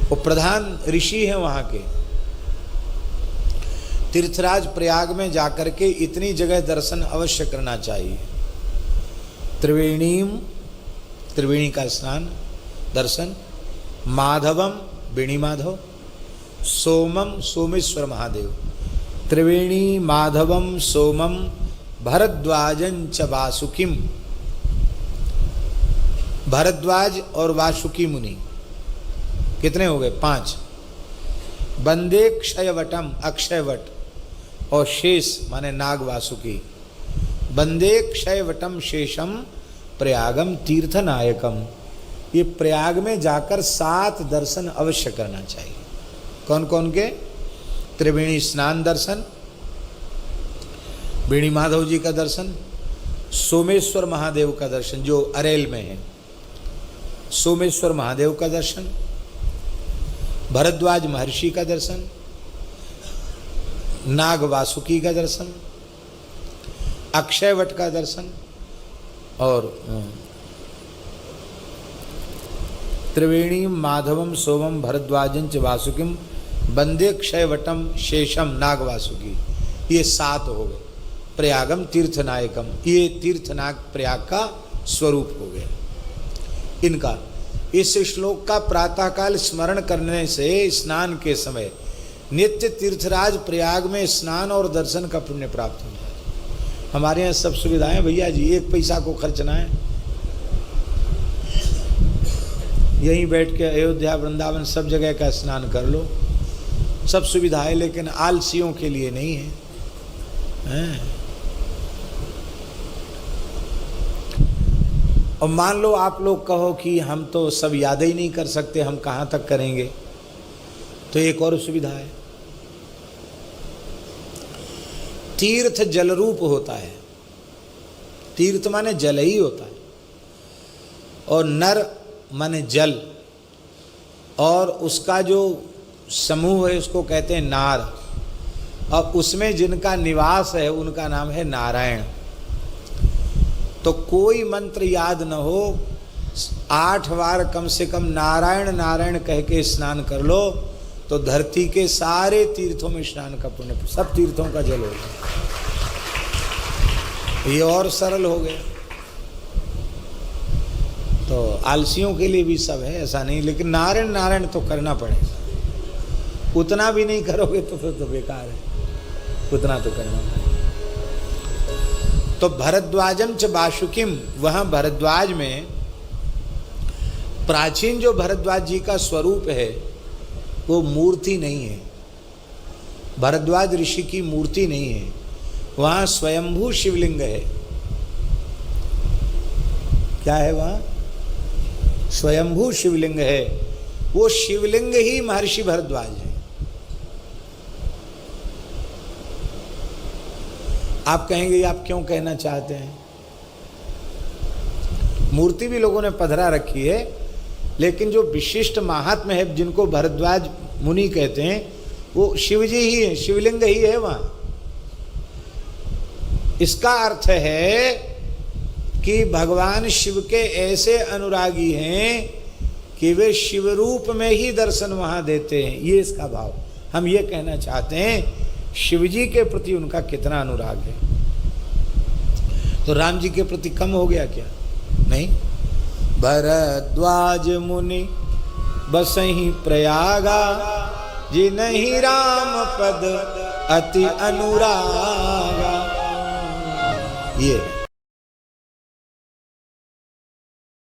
वो प्रधान ऋषि हैं वहाँ के। तीर्थराज प्रयाग में जाकर के इतनी जगह दर्शन अवश्य करना चाहिए। त्रिवेणीम, त्रिवेणी का स्नान दर्शन, माधवम वेणी माधव, सोमम सोमेश्वर महादेव, त्रिवेणी माधवम सोमम भरद्वाजं च वासुकिम। भरद्वाज और वासुकी मुनि कितने हो गए? 5। बंदे क्षयवटम, अक्षयवट, और शेष माने नाग वासुकी। बंदे क्षयवटम शेषम प्रयागम तीर्थनायकम। ये प्रयाग में जाकर 7 दर्शन अवश्य करना चाहिए। कौन कौन के? त्रिवेणी स्नान दर्शन, वेणी माधव जी का दर्शन, सोमेश्वर महादेव का दर्शन जो अरेल में है, सोमेश्वर महादेव का दर्शन, भरद्वाज महर्षि का दर्शन, नाग वासुकी का दर्शन, अक्षयवट का दर्शन, और त्रिवेणी माधवम सोमम भरद्वाजं च वासुकिम वंदे क्षयवटम शेषम नाग वासुकी। ये 7 हो गए। प्रयागम तीर्थनायकम, ये तीर्थनाग प्रयाग का स्वरूप हो गया इनका। इस श्लोक का प्रातःकाल स्मरण करने से स्नान के समय नित्य तीर्थराज प्रयाग में स्नान और दर्शन का पुण्य प्राप्त हो जाए। हमारे यहाँ सब सुविधाएं भैया जी, 1 पैसा को खर्च ना है। यहीं बैठ के अयोध्या वृंदावन सब जगह का स्नान कर लो, सब सुविधाएं, लेकिन आलसियों के लिए नहीं है, हैं? और मान लो आप लोग कहो कि हम तो सब याद ही नहीं कर सकते, हम कहाँ तक करेंगे, तो एक और सुविधा है। तीर्थ जल रूप होता है। तीर्थ माने जल ही होता है, और नर माने जल, और उसका जो समूह है उसको कहते हैं नार, और उसमें जिनका निवास है उनका नाम है नारायण। तो कोई मंत्र याद न हो, 8 बार कम से कम नारायण नारायण कह के स्नान कर लो, तो धरती के सारे तीर्थों में स्नान का पुण्य, सब तीर्थों का जल हो गया। ये और सरल हो गया। तो आलसियों के लिए भी सब है, ऐसा नहीं, लेकिन नारायण नारायण तो करना पड़ेगा। उतना भी नहीं करोगे तो फिर तो बेकार है, उतना तो करना पड़ेगा। तो भरद्वाजम च वासुकिम, वहां भरद्वाज में प्राचीन जो भरद्वाज जी का स्वरूप है वो मूर्ति नहीं है, भरद्वाज ऋषि की मूर्ति नहीं है, वहां स्वयंभू शिवलिंग है। क्या है वहां? स्वयंभू शिवलिंग है। वो शिवलिंग ही महर्षि भरद्वाज है। आप कहेंगे आप क्यों कहना चाहते हैं? मूर्ति भी लोगों ने पधरा रखी है, लेकिन जो विशिष्ट महात्मा है जिनको भरद्वाज मुनि कहते हैं वो शिवजी ही है, शिवलिंग ही है वहां। इसका अर्थ है कि भगवान शिव के ऐसे अनुरागी हैं कि वे शिव रूप में ही दर्शन वहां देते हैं, ये इसका भाव। हम ये कहना चाहते हैं शिवजी के प्रति उनका कितना अनुराग है। तो राम जी के प्रति कम हो गया क्या? नहीं। भरद्वाज मुनि बसहि प्रयागा, जिनहि राम पद अति अनुरागा। ये